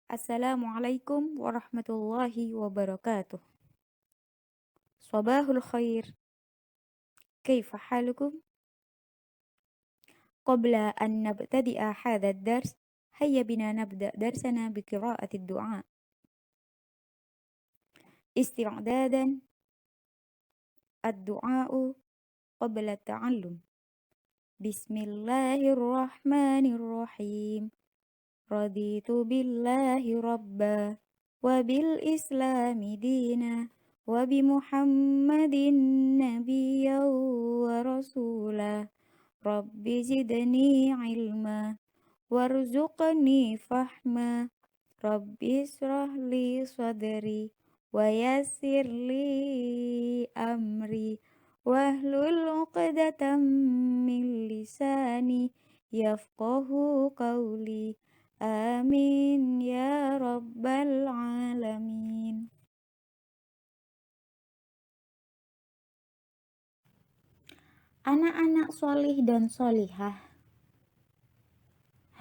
Assalamualaikum warahmatullahi wabarakatuh. Sabahul khair. Kaifa halukum? Qabla an nabtadi'a hadha ad-dars, hayya bina nabda darsana biqira'ati ad-du'a. Isti'dadan ad-du'a'u qabla at-ta'allum. Bismillahirrahmanirrahim. Raditu billahi rabba wa bil islami dina wa bi Muhammadin nabiyyan wa rasula. Rabbi zidni ilma warzuqni fahma. Rabbi israh li sadri wa yassir li amri wahlul 'uqdatam min lisani yafqahu qawli. Amin ya rabbal alamin. Anak-anak solih dan solihah,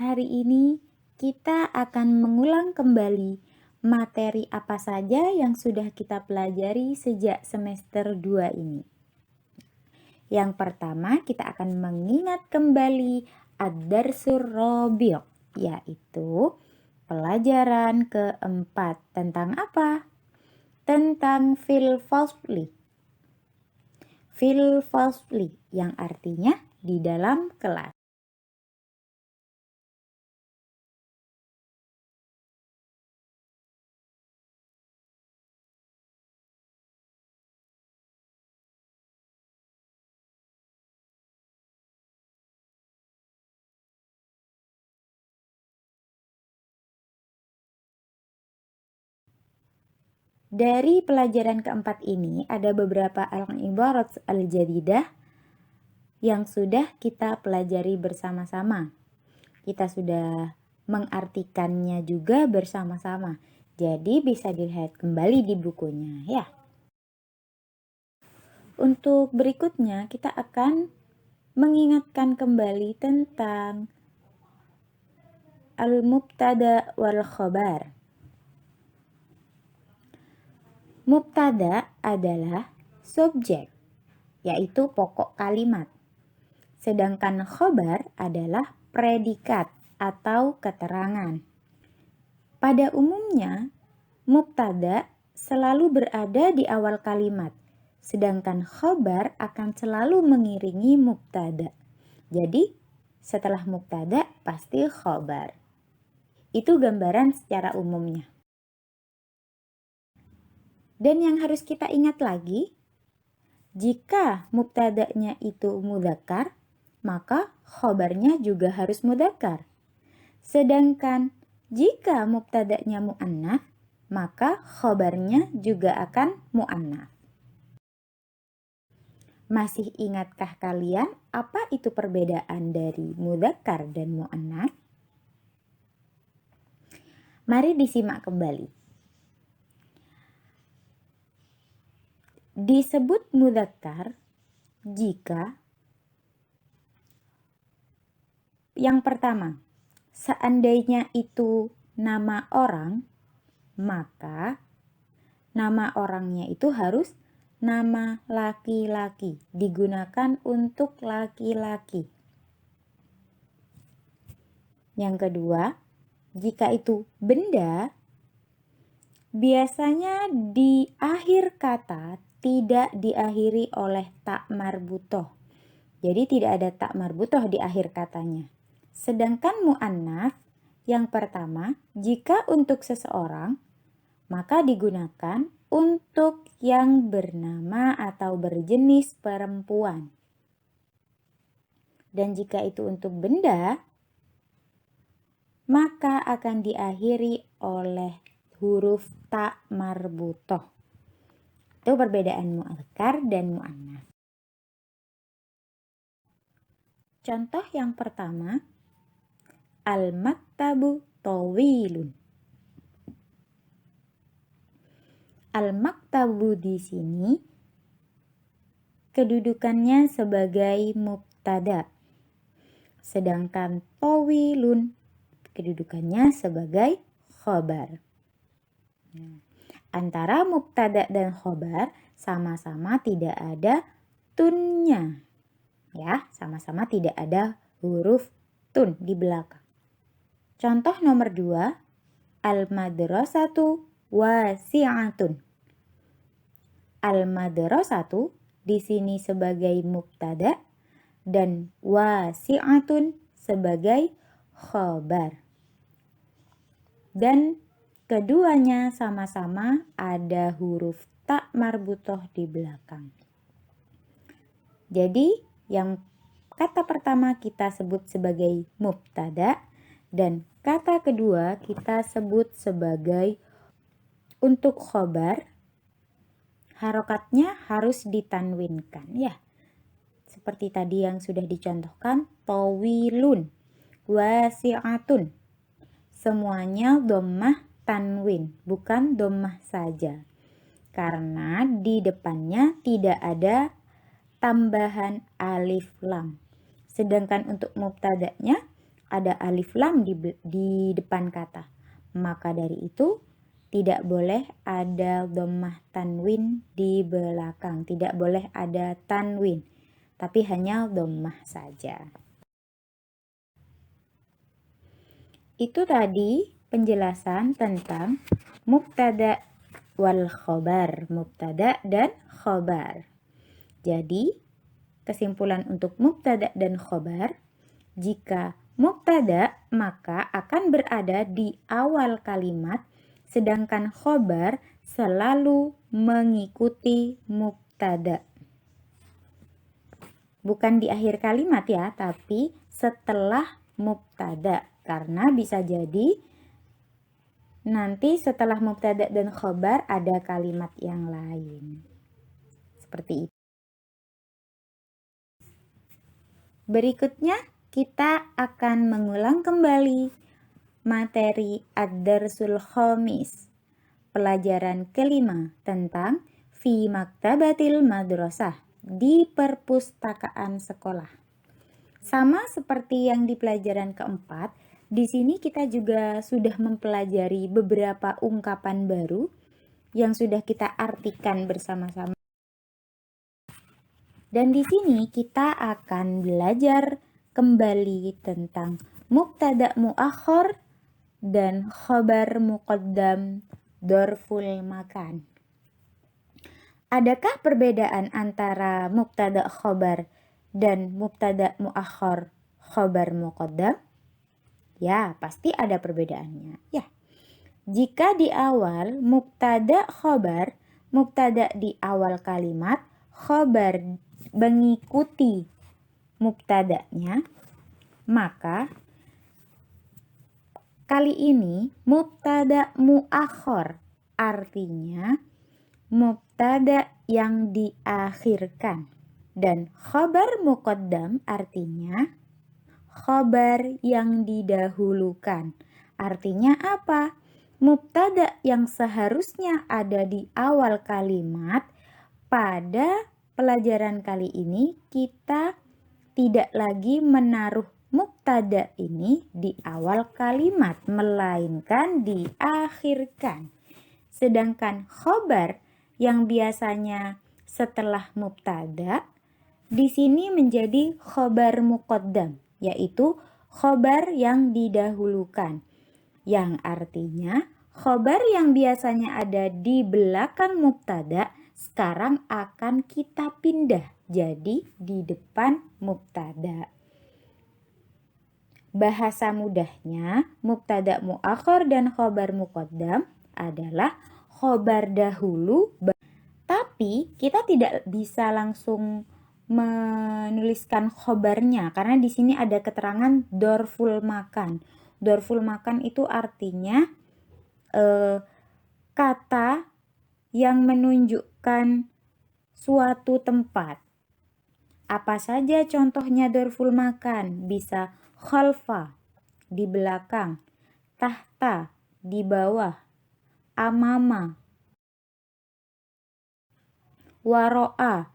hari ini kita akan mengulang kembali materi apa saja yang sudah kita pelajari sejak semester 2 ini. Yang pertama, kita akan mengingat kembali ad-darsur rabi', yaitu pelajaran keempat. Tentang apa? Tentang fil fasli. Fil fasli yang artinya di dalam kelas. Dari pelajaran keempat ini ada beberapa al-ibarat al-jadidah yang sudah kita pelajari bersama-sama. Kita sudah mengartikannya juga bersama-sama. Jadi bisa dilihat kembali di bukunya ya. Untuk berikutnya kita akan mengingatkan kembali tentang al-mubtada wal khabar. Mubtada adalah subjek, yaitu pokok kalimat. Sedangkan khobar adalah predikat atau keterangan. Pada umumnya, mubtada selalu berada di awal kalimat, sedangkan khobar akan selalu mengiringi mubtada. Jadi, setelah mubtada pasti khobar. Itu gambaran secara umumnya. Dan yang harus kita ingat lagi, jika mubtada'nya itu mudzakkar, maka khobarnya juga harus mudzakkar. Sedangkan jika mubtada'nya mu'annats, maka khobarnya juga akan mu'annats. Masih ingatkah kalian apa itu perbedaan dari mudzakkar dan mu'annats? Mari disimak kembali. Disebut mudzakkar jika yang pertama, seandainya itu nama orang, maka nama orangnya itu harus nama laki-laki, digunakan untuk laki-laki. Yang kedua, jika itu benda, biasanya di akhir kata tidak diakhiri oleh tak marbutoh. Jadi tidak ada tak marbutoh di akhir katanya. Sedangkan mu'annats yang pertama, jika untuk seseorang, maka digunakan untuk yang bernama atau berjenis perempuan. Dan jika itu untuk benda, maka akan diakhiri oleh huruf tak marbutoh. Itu perbedaan mu'adzakkar dan mu'annats. Contoh yang pertama, al-maktabu tawilun. Al-maktabu di sini kedudukannya sebagai mubtada. Sedangkan tawilun kedudukannya sebagai khobar. Antara mubtada dan khobar sama-sama tidak ada tunnya. Ya, sama-sama tidak ada huruf tun di belakang. Contoh nomor 2, al-madrasatu wasi'atun. Al-madrasatu di sini sebagai mubtada dan wasi'atun sebagai khobar. Dan keduanya sama-sama ada huruf ta marbutoh di belakang. Jadi yang kata pertama kita sebut sebagai mubtada dan kata kedua kita sebut sebagai untuk khobar. Harokatnya harus ditanwinkan ya. Seperti tadi yang sudah dicontohkan, tawilun, wasi'atun. Semuanya dhammah tanwin, bukan dhammah saja. Karena di depannya tidak ada tambahan alif lam. Sedangkan untuk mubtada'nya ada alif lam di depan kata. Maka dari itu tidak boleh ada dhammah tanwin di belakang. Tidak boleh ada tanwin, tapi hanya dhammah saja. Itu tadi penjelasan tentang mubtada wal khobar, mubtada dan khobar. Jadi, kesimpulan untuk mubtada dan khobar, jika mubtada maka akan berada di awal kalimat, sedangkan khobar selalu mengikuti mubtada. Bukan di akhir kalimat ya, tapi setelah mubtada. Karena bisa jadi nanti setelah mubtada dan khobar ada kalimat yang lain. Seperti itu. Berikutnya kita akan mengulang kembali materi ad-darsul khamis, pelajaran kelima tentang fi maktabatil madrasah, di perpustakaan sekolah. Sama seperti yang di pelajaran keempat, di sini kita juga sudah mempelajari beberapa ungkapan baru yang sudah kita artikan bersama-sama. Dan di sini kita akan belajar kembali tentang mubtada muakhar dan khobar muqaddam dorful makan. Adakah perbedaan antara mubtada khobar dan mubtada muakhar khobar muqaddam? Ya, pasti ada perbedaannya. Ya. Jika di awal mubtada khobar, mubtada di awal kalimat, khobar mengikuti mubtadanya, maka kali ini mubtada muakhar artinya mubtada yang diakhirkan, dan khobar muqaddam artinya khobar yang didahulukan. Artinya apa? Mubtada yang seharusnya ada di awal kalimat, pada pelajaran kali ini kita tidak lagi menaruh mubtada ini di awal kalimat, melainkan diakhirkan. Sedangkan khobar yang biasanya setelah mubtada, di sini menjadi khobar muqaddam, yaitu khobar yang didahulukan. Yang artinya khobar yang biasanya ada di belakang mubtada sekarang akan kita pindah jadi di depan mubtada. Bahasa mudahnya, mubtada muakhar dan khobar muqaddam adalah khobar dahulu, tapi kita tidak bisa langsung menuliskan khobarnya karena di sini ada keterangan dorful makan. Dorful makan itu artinya kata yang menunjukkan suatu tempat. Apa saja contohnya dorful makan? Bisa khalfa, di belakang, tahta, di bawah, amama, waro'a,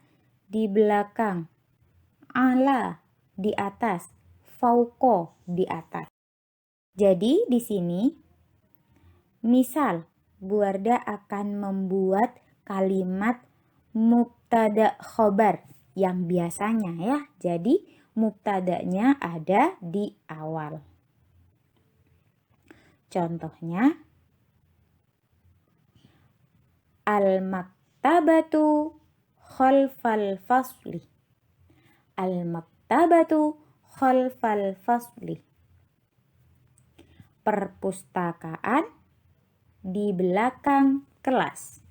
di belakang, ala, di atas, fauqo, di atas. Jadi di sini Misal, Bu Wardah akan membuat kalimat mubtada khobar yang biasanya ya. Jadi mubtadanya ada di awal. Contohnya, al-maktabatu khalfal fasli. Al-maktabatu khalfal fasli. Perpustakaan di belakang kelas.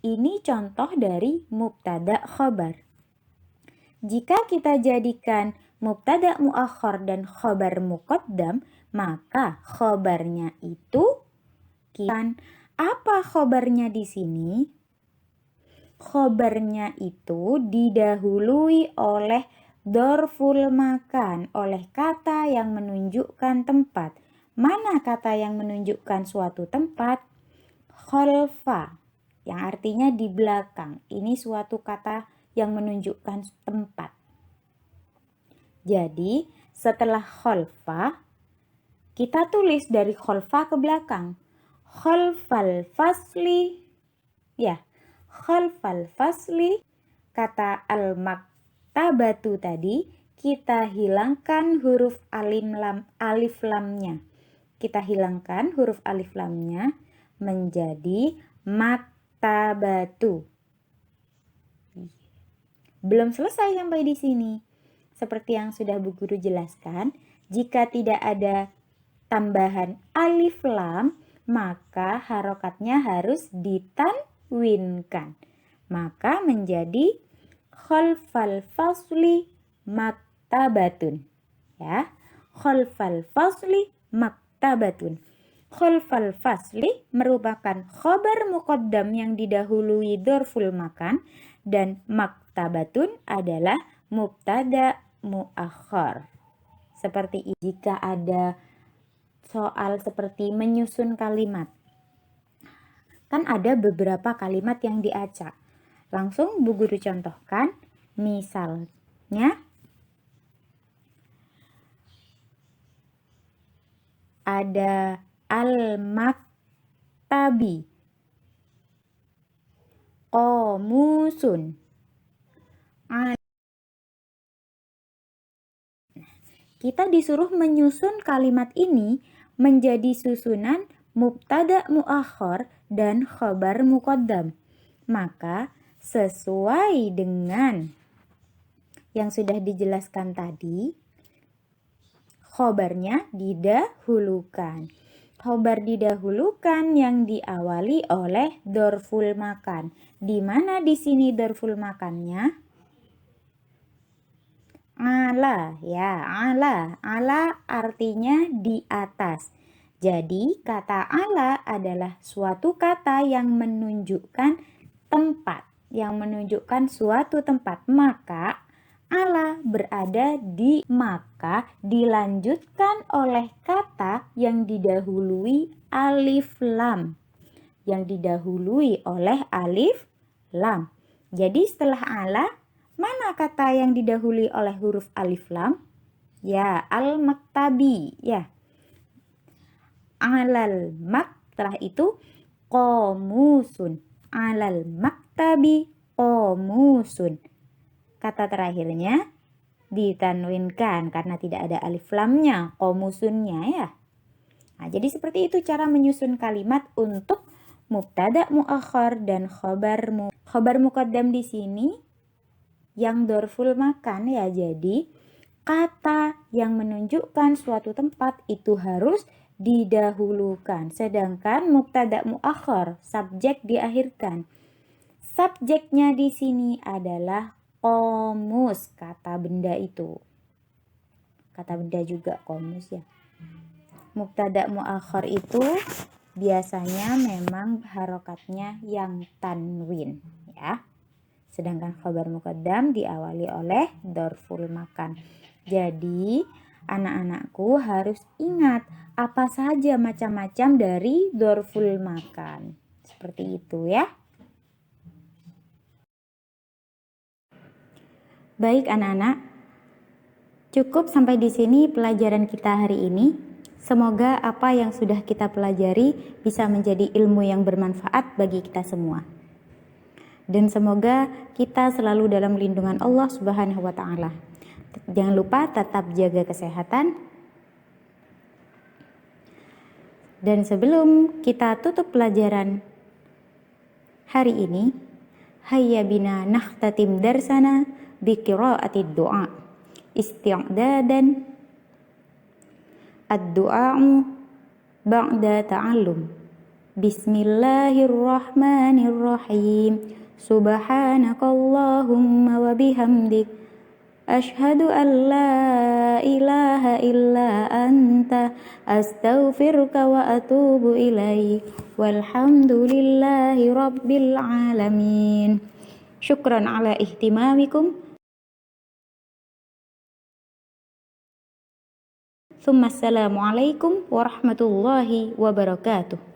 Ini contoh dari mubtada khobar. Jika kita jadikan mubtada muakhar dan khobar muqaddam, maka khobarnya itu apa khobarnya di sini? Khobarnya itu didahului oleh dorful makan, oleh kata yang menunjukkan tempat. Mana kata yang menunjukkan suatu tempat? Khalfa, yang artinya di belakang. Ini suatu kata yang menunjukkan tempat. Jadi, setelah khalfa, kita tulis dari khalfa ke belakang. Khalfal fasli. Ya, khalfal fasli, kata al-maktabatu tadi, kita hilangkan huruf alif lamnya. Kita hilangkan huruf alif lamnya menjadi maktabatu. Belum selesai sampai di sini. Seperti yang sudah Bu Guru jelaskan, jika tidak ada tambahan alif lam, maka harokatnya harus ditanwinkan. Maka menjadi khalfal fasli maktabatun. Ya, khalfal fasli maktabatun. Khalfal fasli merupakan khobar muqaddam yang didahului dorful makan, dan maktabatun adalah mubtada muakhar. Seperti jika ada soal seperti menyusun kalimat, kan ada beberapa kalimat yang diacak. Langsung Bu Guru contohkan, misalnya ada al-maktabi qomusun. Kita disuruh menyusun kalimat ini menjadi susunan mubtada muakhar dan khabar muqaddam. Maka sesuai dengan yang sudah dijelaskan tadi, khobarnya didahulukan. Khobar didahulukan yang diawali oleh dorful makan. Di mana di sini dorful makannya? Ala, ya, ala. Ala artinya di atas. Jadi kata ala adalah suatu kata yang menunjukkan tempat, yang menunjukkan suatu tempat. Maka ala berada di, maka dilanjutkan oleh kata yang didahului alif lam. Yang didahului oleh alif lam. Jadi setelah ala, mana kata yang didahului oleh huruf alif lam? Ya, al-maktabi. Ya. Alal setelah itu qomusun. Alal maktabi qomusun. Kata terakhirnya ditanwinkan karena tidak ada alif lamnya, qomusunnya ya. Nah, jadi seperti itu cara menyusun kalimat untuk mubtada muakhar dan khobar muqaddam di sini yang dorful makan ya. Jadi kata yang menunjukkan suatu tempat itu harus didahulukan, sedangkan mubtada muakhar, subjek diakhirkan. Subjeknya di sini adalah qomus, kata benda itu. Kata benda juga qomus ya. Mubtada muakhar itu biasanya memang harokatnya yang tanwin ya. Sedangkan khabar muqaddam diawali oleh dorful makan. Jadi anak-anakku harus ingat apa saja macam-macam dari dorful makan. Seperti itu ya. Baik anak-anak, cukup sampai di sini pelajaran kita hari ini. Semoga apa yang sudah kita pelajari bisa menjadi ilmu yang bermanfaat bagi kita semua. Dan semoga kita selalu dalam lindungan Allah Subhanahu wa taala. Jangan lupa tetap jaga kesehatan. Dan sebelum kita tutup pelajaran hari ini, hayya bina nakhtatim darsana biqiraatid du'a. Isti'dadan ad-du'a'u ba'da ta'allum. Bismillahirrahmanirrahim. Subhanakallahumma wa bihamdik. Ashhadu an la ilaha illa anta. Astaghfiruka wa atubu ilaik. Walhamdulillahi rabbil alamin. Syukran ala ihtimamikum. Assalamualaikum warahmatullahi wabarakatuh.